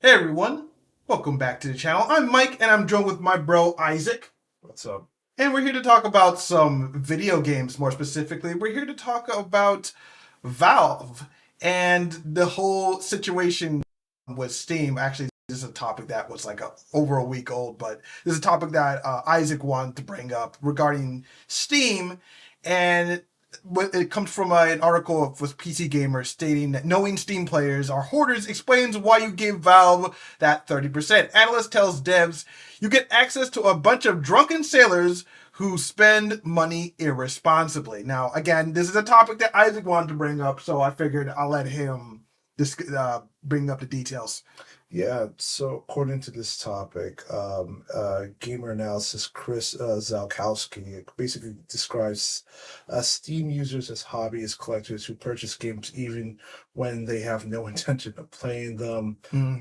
Hey everyone, welcome back to the channel. I'm Mike and I'm joined with my bro Isaac. What's up? And we're here to talk about some video games more specifically. We're here to talk about Valve and the whole situation with Steam. Actually, this is a topic that was like over a week old, but this is a topic that Isaac wanted to bring up regarding Steam. And it comes from an article with PC Gamer stating that knowing Steam players are hoarders explains why you gave Valve that 30%. Analyst tells devs you get access to a bunch of drunken sailors who spend money irresponsibly. Now, again, this is a topic that Isaac wanted to bring up, so I figured I'll let him bring up the details. Yeah, so according to this topic, gamer analysis Chris Zalkowski basically describes Steam users as hobbyist collectors who purchase games even when they have no intention of playing them.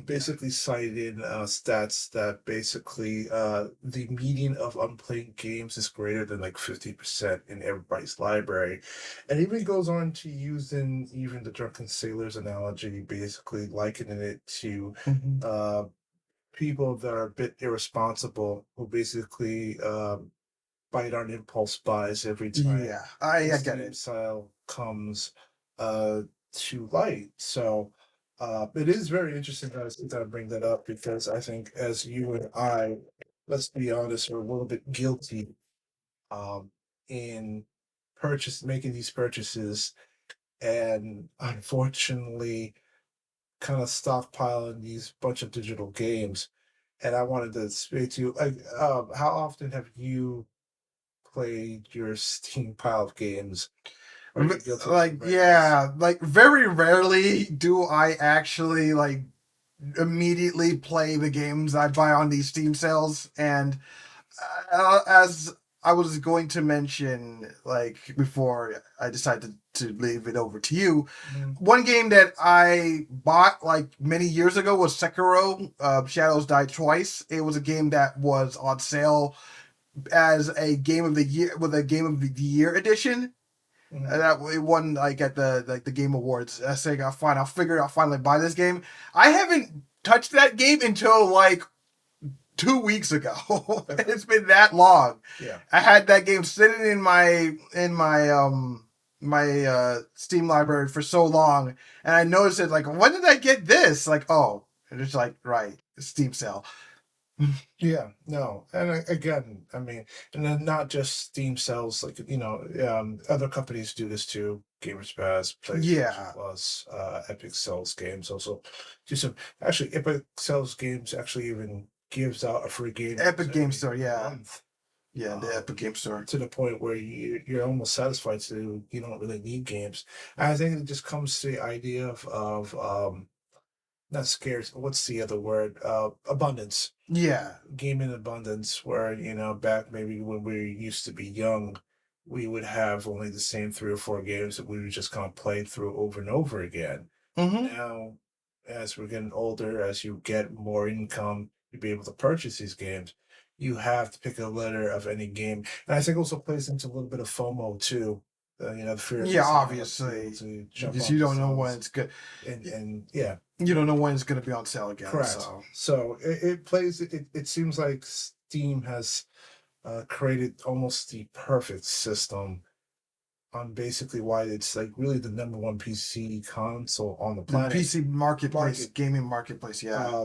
Basically citing stats that basically the median of unplayed games is greater than like 50% in everybody's library. And even goes on to using even the drunken sailors analogy, basically likening it to uh, people that are a bit irresponsible who basically bite on impulse buys every time Yeah, I this get game it. style comes to light. So it is very interesting that I bring that up because I think as you and I, let's be honest, are a little bit guilty um, in making these purchases and unfortunately kind of stockpiling these bunch of digital games. And I wanted to speak to you, like, how often have you played your Steam pile of games? Are you guilty of Like, bringing this? yeah, like very rarely do I actually like immediately play the games I buy on these Steam sales. And as I was going to mention, like before I decided to leave it over to you, Mhm. one game that I bought like many years ago was Sekiro. Shadows Die Twice. It was a game that was on sale as a game of the year with a game of the year edition. Mhm. That it won like at the Game Awards. I say, I fine. I'll figure. I'll finally buy this game. I haven't touched that game until like 2 weeks ago. It's been that long. Yeah. I had that game sitting in my Steam library for so long, and I noticed it like, when did I get this? Like, oh, and it's like, right, Steam sale. Yeah, no, and again, I mean, and then not just Steam sells, like other companies do this too. Gamers Pass, PlayStation Yeah, Plus, Epic sells games. Also, do some actually Epic sells games. Actually, even gives out a free game almost Epic Game every Store. Yeah, month. yeah, the Um, Epic Game Store. to the point where you're almost satisfied to you don't really need games. And I think it just comes to the idea of not scarce. What's the other word? Abundance, Yeah. game in abundance, where back maybe when we used to be young, we would have only the same three or four games that we would just kind of play through over and over again. Mm-hmm. Now, as we're getting older, as you get more income to be able to purchase these games, you have to pick a letter of any game. And I think also plays into a little bit of FOMO too. The fear of Yeah, missing out to be able obviously, to jump because you onto don't know when sales. it's good. And yeah, You don't know when it's going to be on sale again. correct. So So it plays. It seems like Steam has created almost the perfect system on basically why it's like really the number one PC console on the the planet PC marketplace, market. gaming marketplace. Yeah.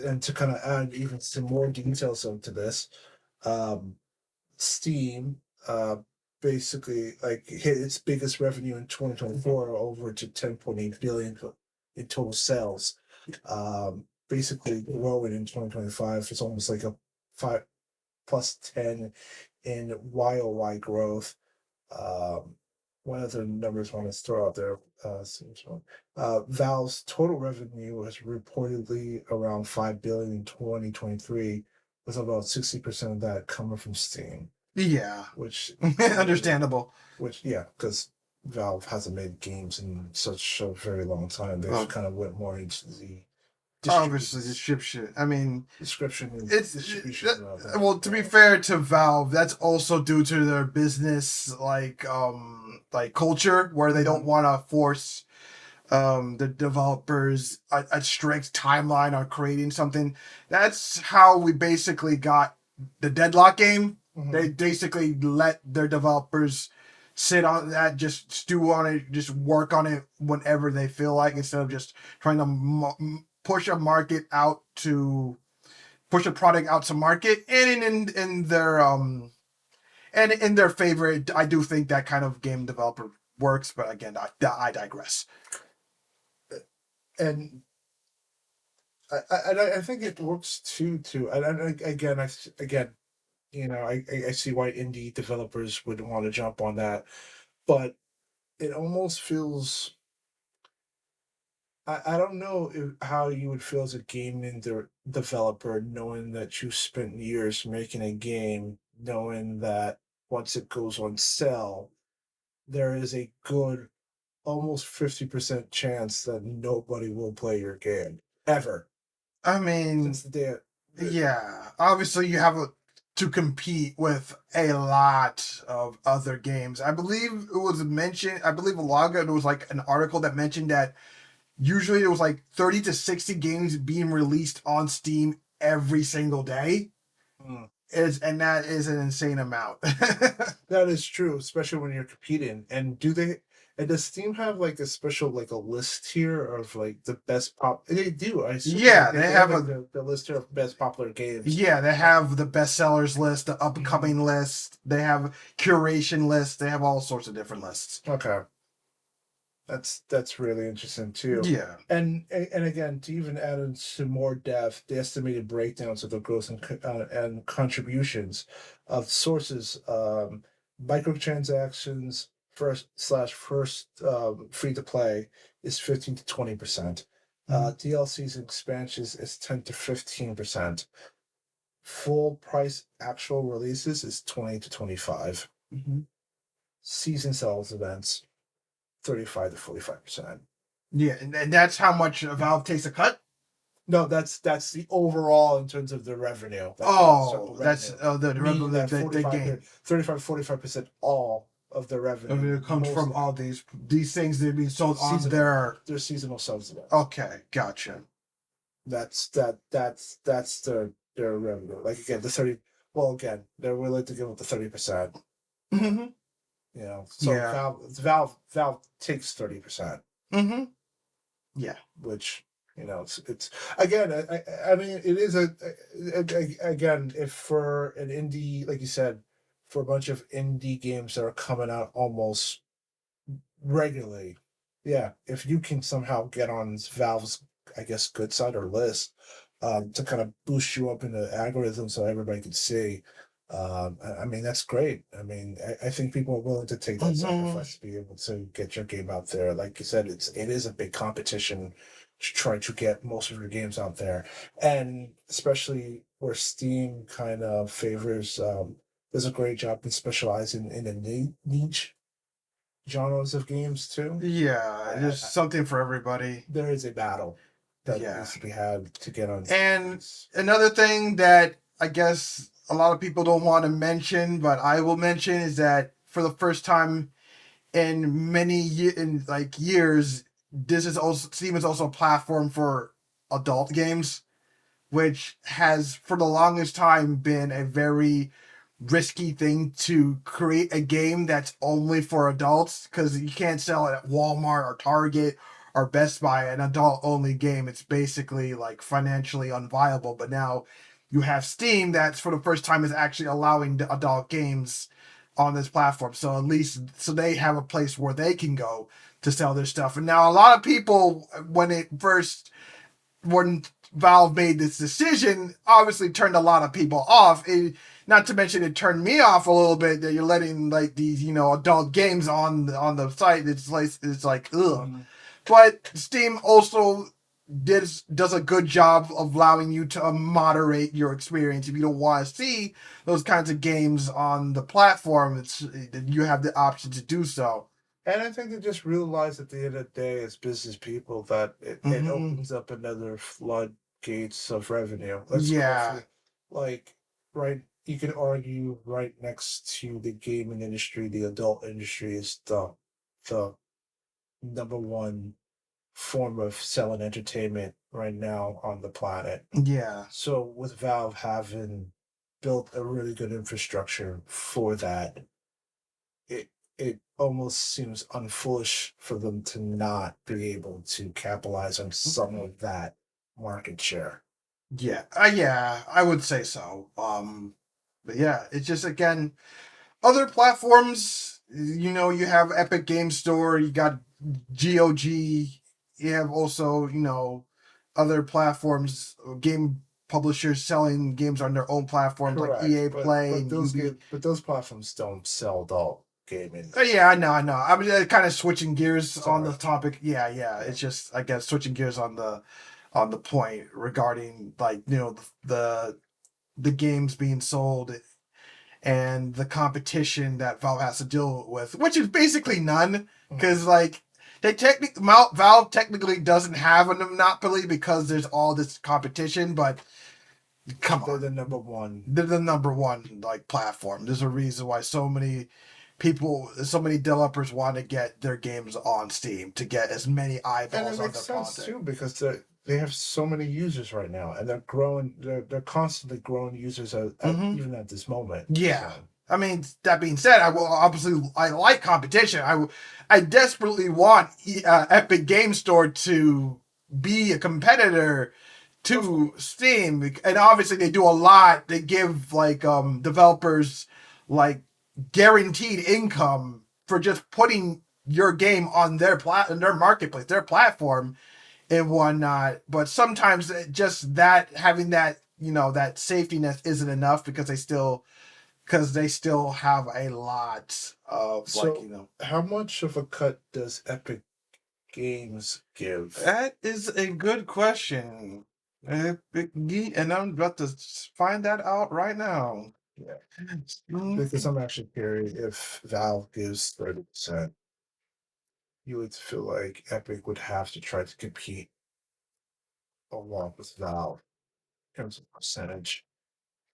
And to kind of add even some more details into this, um, Steam basically like hit its biggest revenue in 2024, over to 10.8 billion in total sales. Basically growing in 2025. It's almost like a 5 plus 10 in YOY growth. Um, one of the numbers I want to throw out there. Valve's total revenue was reportedly around 5 billion in 2023, with about 60% of that coming from Steam, Yeah. which Understandable. yeah, because Valve hasn't made games in such a very long time. They Well, kind of went more into the obviously, description. I mean, description and it, distribution of well, to be fair to Valve, that's also due to their business like culture where they don't Mhm. want to force the developers a strict timeline on creating something. That's how we basically got the Deadlock game. They basically let their developers sit on that, just stew on it, just work on it whenever they feel like, instead of just trying to push a market out to push a product out to market. And in their and in their favor, I do think that kind of game developer works. But again, I digress. And I think it works too. And again, I see why indie developers would want to jump on that, but it almost feels. I don't know how you would feel as a developer, knowing that you spent years making a game, knowing that once it goes on sale, there is a good almost 50% chance that nobody will play your game ever. I mean, Since the day. yeah, obviously you have to compete with a lot of other games. I believe it was mentioned. I believe a while ago there was like an article that mentioned that usually there was like 30 to 60 games being released on Steam every single day. And that is an insane amount. That is true, especially when you're competing. And does Steam have like a special like a list here of like the best pop? They do. I assume Yeah, they have like the list here of best popular games. Yeah, they have the bestsellers list, the upcoming list. They have curation lists. They have all sorts of different lists. Okay, that's really interesting too. Yeah. And again, to even add into more depth, the estimated breakdowns of the growth and contributions of sources, microtransactions first free to play is 15 to 20%. DLCs and expansions is 10 to 15%. Full price actual releases is 20 to 25. Season sales events 35 to 45%. Yeah, and that's how much Valve takes a cut. No, that's the overall in terms of the revenue. That's the revenue that the game. 35 to 45% all of the revenue. It comes from all these things that are being sold on their seasonal sales events. Okay, gotcha. That's their revenue. Like again, the 30. Well, again, they're willing to give up the 30%. So Yeah. Valve takes 30%. Yeah. Which it's again. I mean, it is again, if for an indie, like you said, for a bunch of indie games that are coming out almost regularly, yeah, if you can somehow get on Valve's, I guess, good side or list, to kind of boost you up in the algorithm so everybody can see. I mean, that's great. I mean, I think people are willing to take that sacrifice to be able to get your game out there. Like you said, it is a big competition to try to get most of your games out there, and especially where Steam kind of favors, does a great job in specializing in a niche genres of games too. Yeah, there's something for everybody. There is a battle that needs to be had to get on. And another thing that I guess a lot of people don't want to mention, but I will mention, is that for the first time in years, Steam is also a platform for adult games, which has for the longest time been a very risky thing to create a game that's only for adults, because you can't sell it at Walmart or Target or Best Buy, an adult only game. It's basically like financially unviable. But now you have Steam that's for the first time is actually allowing the adult games on this platform. So at least they have a place where they can go to sell their stuff. And now a lot of people, when Valve made this decision, obviously turned a lot of people off. Not to mention it turned me off a little bit, that you're letting like these adult games on the site. It's like ugh. But Steam also does a good job of allowing you to moderate your experience. If you don't want to see those kinds of games on the platform, you have the option to do so. And I think they just realize at the end of the day, as business people, that it opens up another floodgates of revenue. Like, right, you could argue right next to the gaming industry, the adult industry is the number one form of selling entertainment right now on the planet. Yeah. So with Valve having built a really good infrastructure for that, it it almost seems unfoolish for them to not be able to capitalize on some of that market share. Yeah. Yeah, I would say so. But yeah, it's just again other platforms, you have Epic Game Store, you got GOG, you have also, other platforms, game publishers selling games on their own platforms like Correct, EA Play but and UB. those platforms don't sell adult gaming. Yeah, I know. I'm kind of switching gears on the Sorry. topic. Yeah. Yeah. It's just, I guess, switching gears on the point regarding like the games being sold and the competition that Valve has to deal with, which is basically none, because like Valve technically doesn't have a monopoly because there's all this competition, but come They're on, the number one. they're the number one like platform. There's a reason why so many developers want to get their games on Steam to get as many And eyeballs it on makes their sense project. too because they have so many users right now, and they're growing. They're constantly growing users even at this moment. Yeah. So, I mean, that being said, I like competition. I desperately want Epic Game Store to be a competitor to Steam, and obviously they do a lot. They give like developers like guaranteed income for just putting your game on their marketplace, their platform, and whatnot. But sometimes just that having that that safety net isn't enough because they still have a lot of so how much of a cut does Epic Games give? that is a good question. And I'm about to find that out right now. Yeah, because Mm, I'm actually curious if Valve gives 30%. You would feel like Epic would have to try to compete along with Valve in terms of percentage.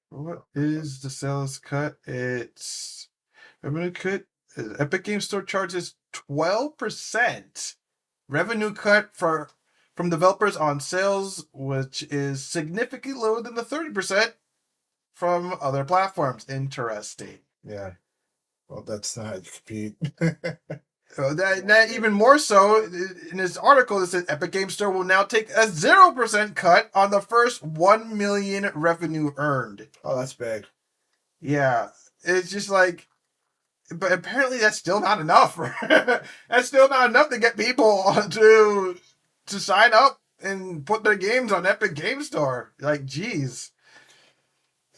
what is the sales cut? It's revenue cut. Epic Game Store charges 12% revenue cut from developers on sales, which is significantly lower than the 30% from other platforms. Interesting. Yeah, well, that's not how you compete. That even more so in this article, it says Epic Game Store will now take a 0% cut on the first 1 million revenue earned. Oh, that's big. Yeah, it's just like, but apparently that's still not enough. That's still not enough to get people to sign up and put their games on Epic Game Store. Like, geez.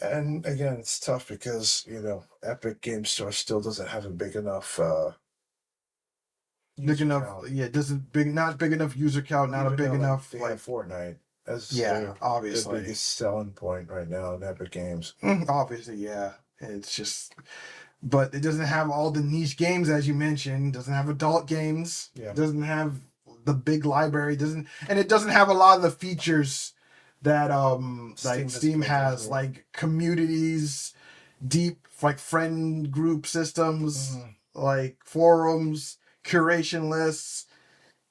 And again, it's tough because Epic Game Store still doesn't have a big enough Big user enough, count. yeah. Doesn't big, not big enough user count, not a Even big though enough they like, have Fortnite as yeah, their obviously. biggest selling point right now in Epic Games. Obviously, yeah. It's just, but it doesn't have all the niche games as you mentioned. Doesn't have adult games. Yeah. Doesn't have the big library. And it doesn't have a lot of the features that Steam has, like communities, deep like friend group systems, like forums, curation lists.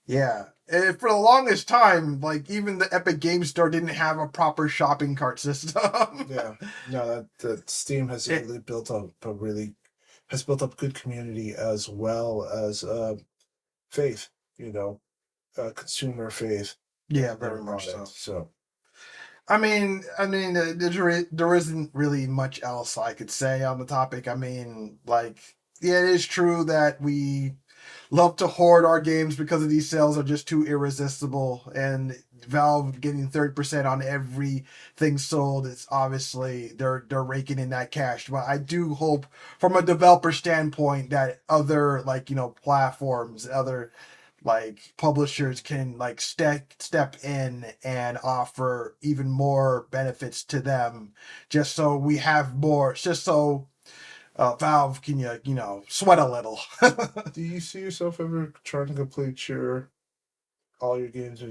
Yeah. And for the longest time, like even the Epic Game Store didn't have a proper shopping cart system. Yeah, no, that Steam has really built up has built up good community as well as faith, consumer faith. Yeah, in their very much so. product. So There isn't really much else I could say on the topic. I mean, like, yeah, it is true that we love to hoard our games because of these sales are just too irresistible, and Valve getting 30% on everything sold, it's obviously they're raking in that cash. But I do hope from a developer standpoint that other like platforms, other like publishers can like step in and offer even more benefits to them, just so we have more, just so Valve can sweat a little. do you see yourself ever trying to complete all your games on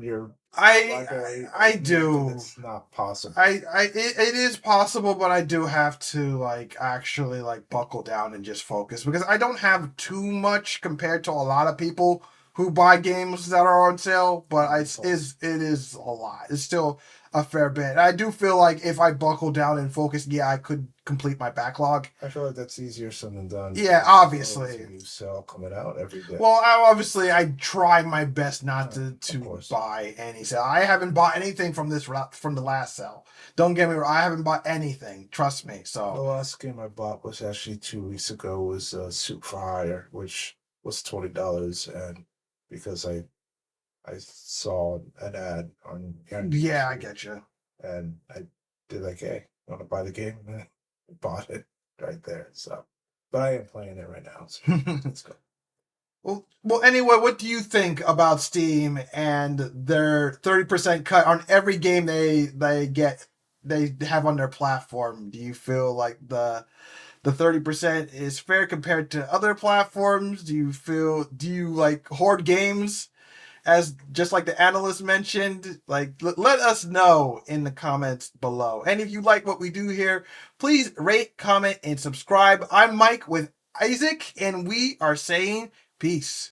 your library? I do. It's not possible. It is possible, but I do have to like actually like buckle down and just focus because I don't have too much compared to a lot of people who buy games that are on sale, but False. it is a lot. It's still a fair bit. I do feel like if I buckle down and focus, yeah, I could complete my backlog. I feel like that's easier said than done. Yeah, because obviously. there's always a new sale coming out every day. Well, obviously, I try my best not Of to course. buy any sale. I haven't bought anything from the last sale. Don't get me wrong. I haven't bought anything. Trust me. The So last game I bought was actually 2 weeks ago. Was Soup for Hire, which was $20, and because I saw an ad on yeah, I YouTube, get you. and I did like, hey, you want to buy the game? And I bought it right there. So, but I am playing it right now. So let's go. Well, anyway, what do you think about Steam and their 30% cut on every game they have on their platform? Do you feel like the 30% is fair compared to other platforms? Do you like hoard games as just like the analyst mentioned? Like let us know in the comments below. And if you like what we do here, please rate, comment, and subscribe. I'm Mike with Isaac, and we are saying peace.